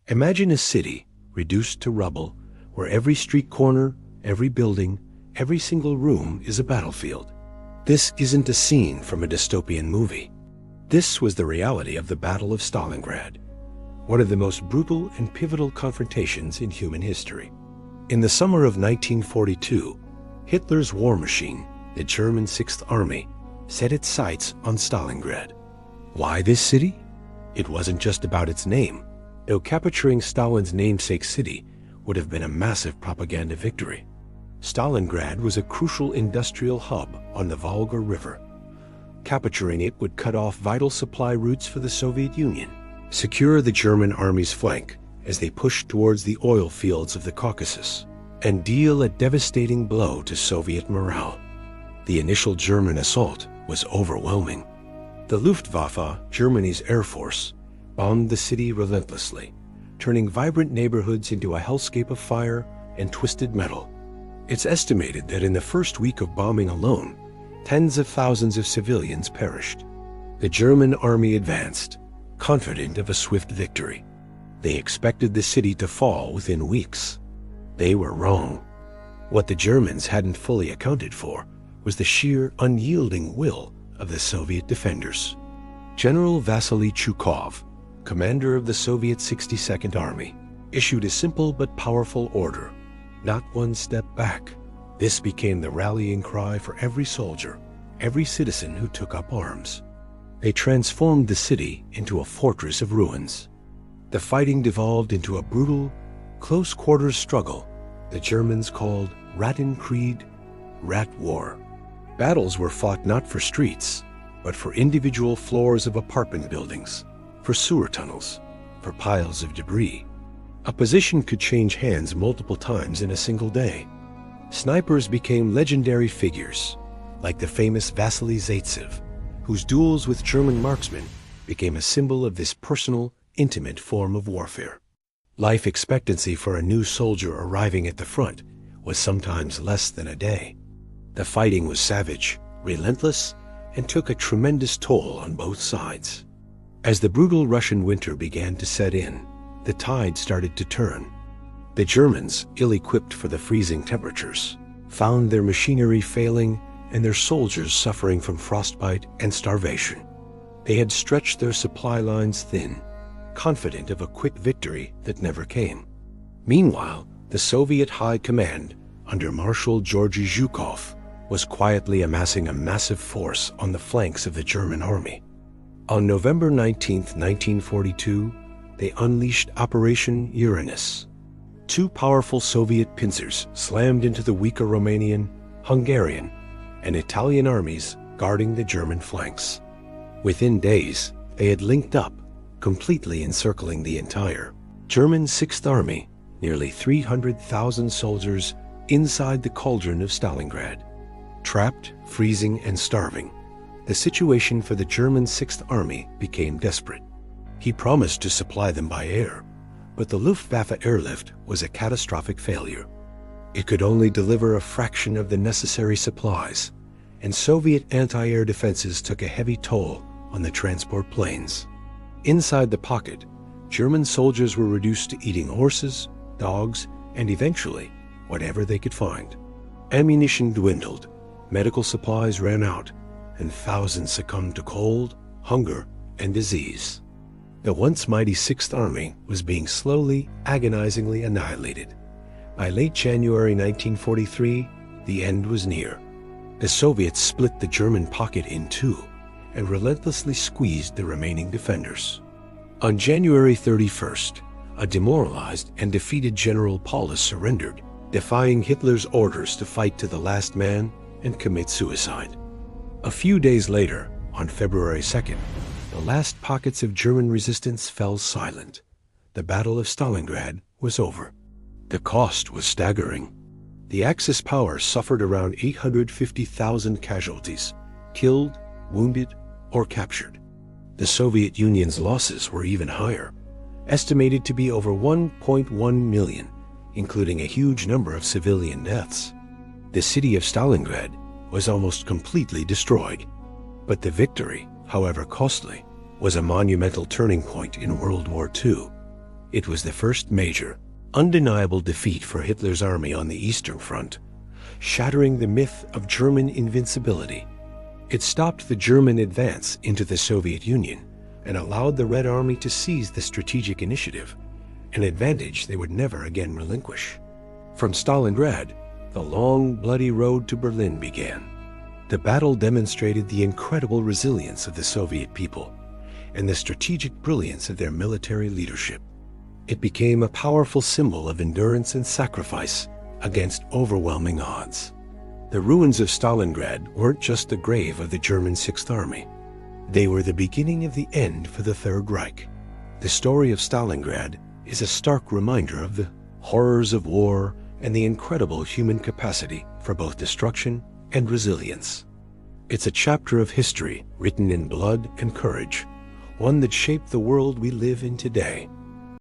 Imagine a city reduced to rubble, where every street corner, every building, every single room is a battlefield. This isn't a scene from a dystopian movie. This was the reality of the Battle of Stalingrad, one of the most brutal and pivotal confrontations in human history. In the summer of 1942, Hitler's war machine, the German Sixth Army, set its sights on Stalingrad. Why this city? It wasn't just about its name, though capturing Stalin's namesake city would have been a massive propaganda victory. Stalingrad was a crucial industrial hub on the Volga River. Capturing it would cut off vital supply routes for the Soviet Union, secure the German army's flank as they pushed towards the oil fields of the Caucasus, and deal a devastating blow to Soviet morale. The initial German assault was overwhelming. The Luftwaffe, Germany's air force, bombed the city relentlessly, turning vibrant neighborhoods into a hellscape of fire and twisted metal. It's estimated that in the first week of bombing alone, tens of thousands of civilians perished. The German army advanced, confident of a swift victory. They expected the city to fall within weeks. They were wrong. What the Germans hadn't fully accounted for was the sheer unyielding will of the Soviet defenders. General Vasily Chukov, commander of the Soviet 62nd Army, issued a simple but powerful order: not one step back. This became the rallying cry for every soldier, every citizen who took up arms. They transformed the city into a fortress of ruins. The fighting devolved into a brutal, close-quarters struggle the Germans called Rattenkrieg, Rat War. Battles were fought not for streets, but for individual floors of apartment buildings, for sewer tunnels, for piles of debris. A position could change hands multiple times in a single day. Snipers became legendary figures, like the famous Vasily Zaitsev, whose duels with German marksmen became a symbol of this personal, intimate form of warfare. Life expectancy for a new soldier arriving at the front was sometimes less than a day. The fighting was savage, relentless, and took a tremendous toll on both sides. As the brutal Russian winter began to set in, the tide started to turn. The Germans, ill-equipped for the freezing temperatures, found their machinery failing and their soldiers suffering from frostbite and starvation. They had stretched their supply lines thin, confident of a quick victory that never came. Meanwhile, the Soviet High Command, under Marshal Georgy Zhukov, was quietly amassing a massive force on the flanks of the German army. On November 19, 1942, they unleashed Operation Uranus. Two powerful Soviet pincers slammed into the weaker Romanian, Hungarian, and Italian armies guarding the German flanks. Within days, they had linked up, completely encircling the entire German Sixth Army, nearly 300,000 soldiers inside the cauldron of Stalingrad. Trapped, freezing, and starving, the situation for the German Sixth Army became desperate. He promised to supply them by air, but the Luftwaffe airlift was a catastrophic failure. It could only deliver a fraction of the necessary supplies, and Soviet anti-air defenses took a heavy toll on the transport planes. Inside the pocket, German soldiers were reduced to eating horses, dogs, and eventually, whatever they could find. Ammunition dwindled, medical supplies ran out, and thousands succumbed to cold, hunger, and disease. The once mighty Sixth Army was being slowly, agonizingly annihilated. By late January 1943, the end was near. The Soviets split the German pocket in two and relentlessly squeezed the remaining defenders. On January 31st, a demoralized and defeated General Paulus surrendered, defying Hitler's orders to fight to the last man and commit suicide. A few days later, on February 2nd, the last pockets of German resistance fell silent. The Battle of Stalingrad was over. The cost was staggering. The Axis powers suffered around 850,000 casualties, killed, wounded, or captured. The Soviet Union's losses were even higher, estimated to be over 1.1 million, including a huge number of civilian deaths. The city of Stalingrad was almost completely destroyed. But the victory, however costly, was a monumental turning point in World War II. It was the first major, undeniable defeat for Hitler's army on the Eastern Front, shattering the myth of German invincibility. It stopped the German advance into the Soviet Union and allowed the Red Army to seize the strategic initiative, an advantage they would never again relinquish. From Stalingrad, the long, bloody road to Berlin began. The battle demonstrated the incredible resilience of the Soviet people and the strategic brilliance of their military leadership. It became a powerful symbol of endurance and sacrifice against overwhelming odds. The ruins of Stalingrad weren't just the grave of the German Sixth Army. They were the beginning of the end for the Third Reich. The story of Stalingrad is a stark reminder of the horrors of war and the incredible human capacity for both destruction and resilience. It's a chapter of history written in blood and courage, one that shaped the world we live in today.